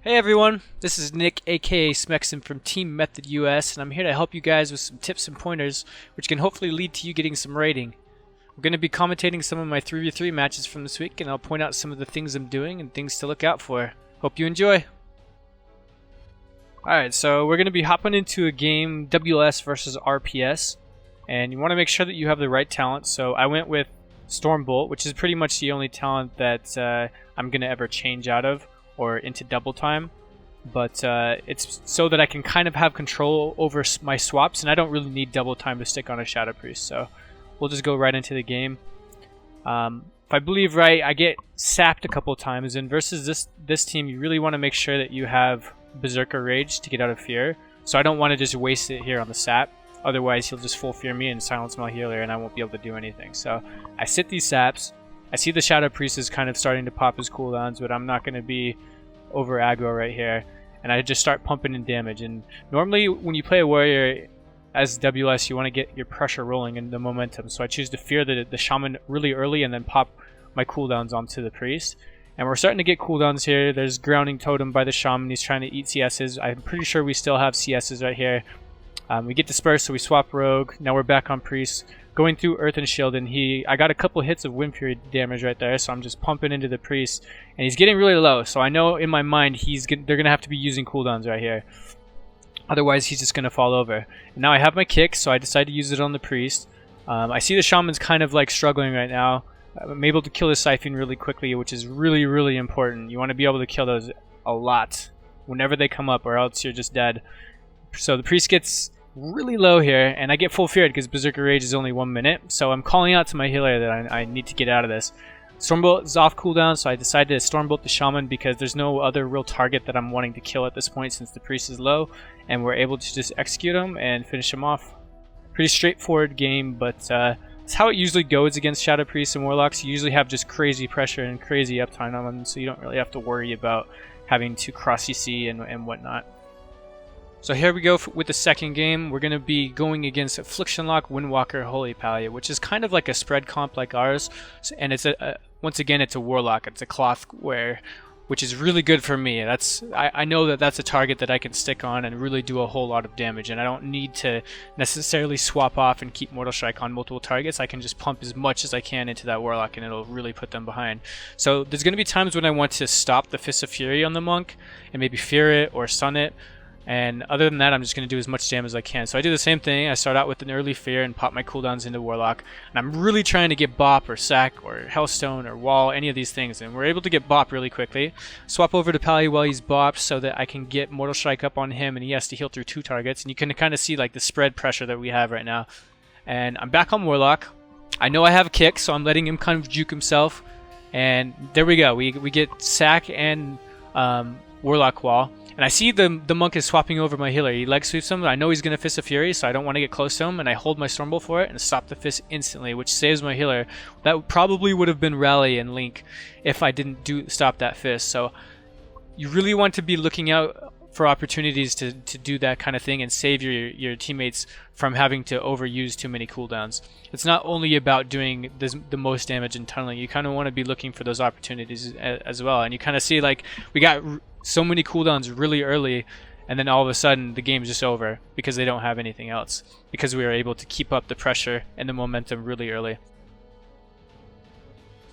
Hey everyone, this is Nick aka Smexxin from Team Method US, and I'm here to help you guys with some tips and pointers which can hopefully lead to you getting some rating. I'm going to be commentating some of my 3v3 matches from this week, and I'll point out some of the things I'm doing and things to look out for. Hope you enjoy! Alright, so we're going to be hopping into a game WS versus RPS, and you want to make sure that you have the right talent. So I went with Stormbolt, which is pretty much the only talent that I'm going to ever change out of or into double time, but it's so that I can kind of have control over my swaps, and I don't really need double time to stick on a Shadow Priest, so we'll just go right into the game. If I believe right, I get sapped a couple times, and versus this team, you really want to make sure that you have Berserker Rage to get out of fear, so I don't want to just waste it here on the sap, otherwise he'll just full fear me and silence my healer and I won't be able to do anything. So I sit these saps. I see the Shadow Priest is kind of starting to pop his cooldowns, but I'm not going to be over aggro right here. And I just start pumping in damage. And normally when you play a warrior as WS, you want to get your pressure rolling and the momentum. So I choose to fear the Shaman really early and then pop my cooldowns onto the Priest. And we're starting to get cooldowns here. There's Grounding Totem by the Shaman. He's trying to eat CSs. I'm pretty sure we still have CSs right here. We get dispersed, so we swap Rogue. Now we're back on Priest. Going through Earth and Shield, and I got a couple hits of Wind Fury damage right there, so I'm just pumping into the Priest, and he's getting really low, so I know in my mind they're gonna have to be using cooldowns right here, otherwise he's just gonna fall over. And now I have my kick, so I decide to use it on the Priest. I see the Shaman's kind of like struggling right now. I'm able to kill the Siphon really quickly, which is really important. You want to be able to kill those a lot whenever they come up, or else you're just dead. So the Priest gets really low here, and I get full feared because Berserker Rage is only 1 minute, so I'm calling out to my healer that I need to get out of this. Stormbolt is off cooldown, so I decided to Stormbolt the Shaman because there's no other real target that I'm wanting to kill at this point since the Priest is low, and we're able to just execute him and finish him off. Pretty straightforward game, but it's how it usually goes against Shadow Priests and Warlocks. You usually have just crazy pressure and crazy uptime on them, so you don't really have to worry about having to cross CC and whatnot. So here we go with the second game. We're going to be going against Affliction Lock, Windwalker, Holy Palliot, which is kind of like a spread comp like ours. And it's once again, it's a Warlock. It's a cloth wear, which is really good for me. I know that that's a target that I can stick on and really do a whole lot of damage. And I don't need to necessarily swap off and keep Mortal Strike on multiple targets. I can just pump as much as I can into that Warlock and it'll really put them behind. So there's going to be times when I want to stop the Fist of Fury on the Monk and maybe fear it or stun it. And other than that, I'm just going to do as much damage as I can. So I do the same thing. I start out with an early fear and pop my cooldowns into Warlock. And I'm really trying to get Bop or Sack or Hellstone or Wall, any of these things. And we're able to get Bop really quickly. Swap over to Pally while he's bopped so that I can get Mortal Strike up on him and he has to heal through 2 targets. And you can kind of see like the spread pressure that we have right now. And I'm back on Warlock. I know I have a kick, so I'm letting him kind of juke himself. And there we go. We get Sack and Warlock Wall. And I see the Monk is swapping over my healer. He leg sweeps him. I know he's going to Fist of Fury, so I don't want to get close to him. And I hold my Stormbolt for it and stop the Fist instantly, which saves my healer. That probably would have been Rally and Link if I didn't stop that Fist. So you really want to be looking out for opportunities to do that kind of thing and save your teammates from having to overuse too many cooldowns. It's not only about doing the most damage and tunneling. You kind of want to be looking for those opportunities as well. And you kind of see like we got so many cooldowns really early, and then all of a sudden the game's just over because they don't have anything else, because we were able to keep up the pressure and the momentum really early.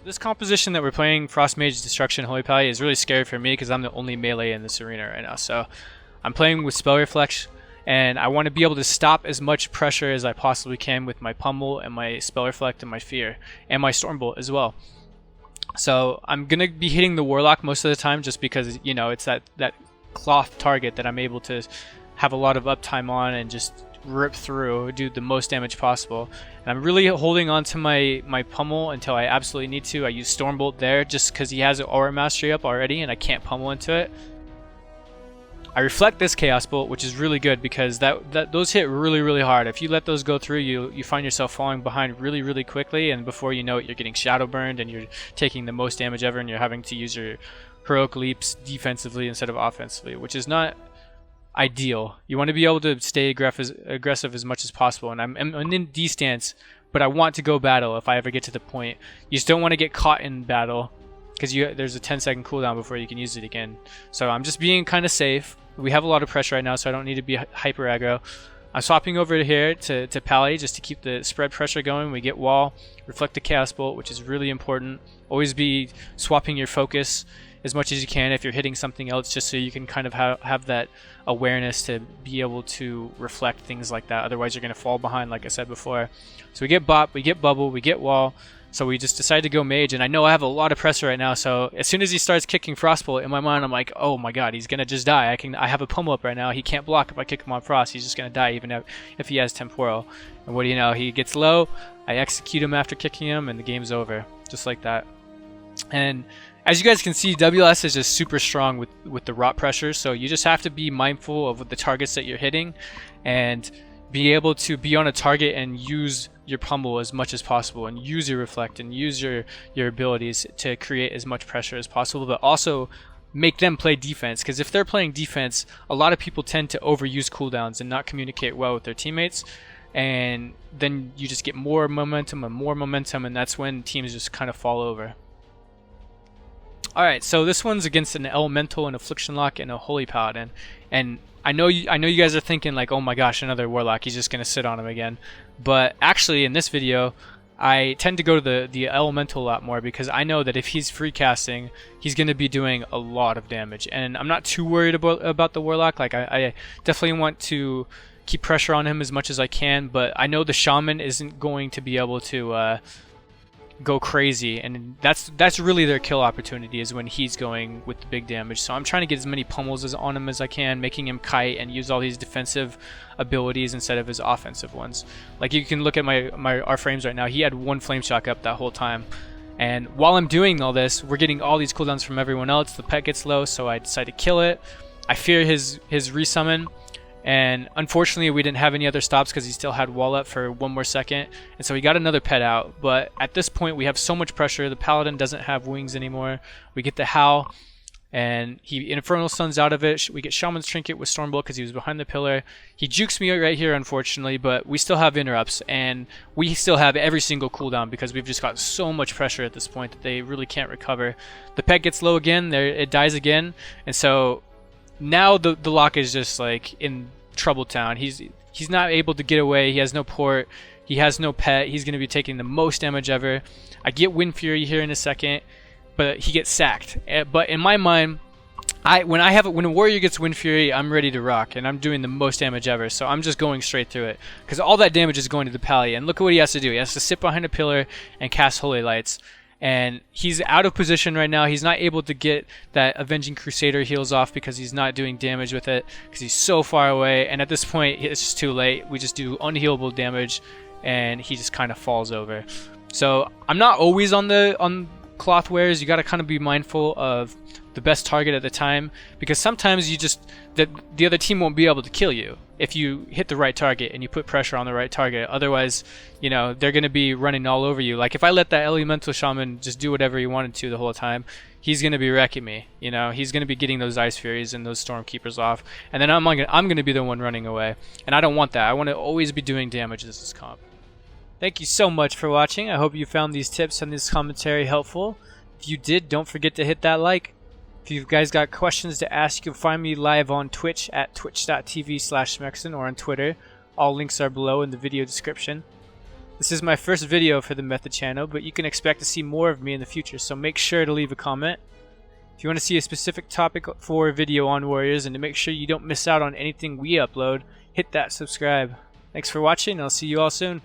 This composition that we're playing, Frost Mage, Destruction, Holy Palliot, is really scary for me because I'm the only melee in this arena right now. So I'm playing with Spell Reflect, and I want to be able to stop as much pressure as I possibly can with my Pummel and my Spell Reflect and my Fear and my Stormbolt as well. So I'm going to be hitting the Warlock most of the time just because, you know, it's that cloth target that I'm able to have a lot of uptime on and just rip through, do the most damage possible. And I'm really holding on to my Pummel until I absolutely need to. I use Stormbolt there just because he has Aura Mastery up already and I can't pummel into it. I reflect this Chaos Bolt, which is really good because those hit really hard. If you let those go through, you find yourself falling behind really quickly, and before you know it, you're getting shadow burned and you're taking the most damage ever, and you're having to use your heroic leaps defensively instead of offensively, which is not ideal. You want to be able to stay aggressive as much as possible, and I'm in D stance, but I want to go battle if I ever get to the point. You just don't want to get caught in battle because there's a 10-second cooldown before you can use it again. So I'm just being kind of safe. We have a lot of pressure right now, so I don't need to be hyper aggro. I'm swapping over to here to Pally just to keep the spread pressure going. We get wall, reflect the Chaos Bolt, which is really important. Always be swapping your focus as much as you can if you're hitting something else, just so you can kind of have that awareness to be able to reflect things like that. Otherwise, you're going to fall behind, like I said before. So we get bop, we get bubble, we get wall. So we just decided to go mage, and I know I have a lot of pressure right now, so as soon as he starts kicking Frostbolt, in my mind I'm like, oh my god, he's gonna just die. I have a pummel up right now. He can't block if I kick him on Frost. He's just gonna die even if he has Temporal. And what do you know, he gets low, I execute him after kicking him, and the game's over. Just like that. And as you guys can see, WS is just super strong with the rot pressure, so you just have to be mindful of the targets that you're hitting and be able to be on a target and use your pummel as much as possible, and use your reflect and use your abilities to create as much pressure as possible, but also make them play defense, because if they're playing defense, a lot of people tend to overuse cooldowns and not communicate well with their teammates, and then you just get more momentum, and that's when teams just kind of fall over. Alright, so this one's against an Elemental, an Affliction Lock, and a Holy Paladin, and I know you guys are thinking like, oh my gosh, another Warlock, he's just gonna sit on him again. But actually, in this video, I tend to go to the Elemental a lot more, because I know that if he's free casting, he's gonna be doing a lot of damage, and I'm not too worried about the Warlock. Like I definitely want to keep pressure on him as much as I can, but I know the Shaman isn't going to be able to go crazy, and that's really their kill opportunity, is when he's going with the big damage. So I'm trying to get as many pummels on him as I can, making him kite and use all these defensive abilities instead of his offensive ones. Like you can look at our frames right now, he had one flame shock up that whole time, and while I'm doing all this, we're getting all these cooldowns from everyone else. The pet gets low, so I decide to kill it. I fear his resummon, and unfortunately we didn't have any other stops because he still had wall up for one more second, and so he got another pet out. But at this point we have so much pressure, the Paladin doesn't have wings anymore. We get the Howl, and he Infernal Suns out of it. We get Shaman's Trinket with Stormbolt because he was behind the pillar. He jukes me right here, unfortunately, but we still have interrupts, and we still have every single cooldown because we've just got so much pressure at this point that they really can't recover. The pet gets low again, it dies again, and so now the lock is just like in trouble town. He's not able to get away. He has no port. He has no pet. He's going to be taking the most damage ever. I get Wind Fury here in a second, but he gets sacked. But in my mind, when a warrior gets Wind Fury, I'm ready to rock, and I'm doing the most damage ever. So I'm just going straight through it, because all that damage is going to the Pally. And look at what he has to do. He has to sit behind a pillar and cast Holy Lights. And he's out of position right now. He's not able to get that Avenging Crusader heals off because he's not doing damage with it, because he's so far away. And at this point, it's just too late. We just do unhealable damage, and he just kind of falls over. So I'm not always on cloth wares. You got to kind of be mindful of the best target at the time, because sometimes the other team won't be able to kill you if you hit the right target and you put pressure on the right target. Otherwise, they're going to be running all over you. Like if I let that Elemental Shaman just do whatever he wanted to the whole time, he's going to be wrecking me. He's going to be getting those Ice Furies and those Stormkeepers off, and then I'm going to be the one running away, and I don't want that. I want to always be doing damage as this comp. Thank you so much for watching. I hope you found these tips and this commentary helpful. If you did, don't forget to hit that like. If you guys got questions to ask, you'll find me live on Twitch at twitch.tv/Smexxin, or on Twitter. All links are below in the video description. This is my first video for the Method channel, but you can expect to see more of me in the future, so make sure to leave a comment. If you want to see a specific topic for a video on Warriors, and to make sure you don't miss out on anything we upload, hit that subscribe. Thanks for watching, and I'll see you all soon.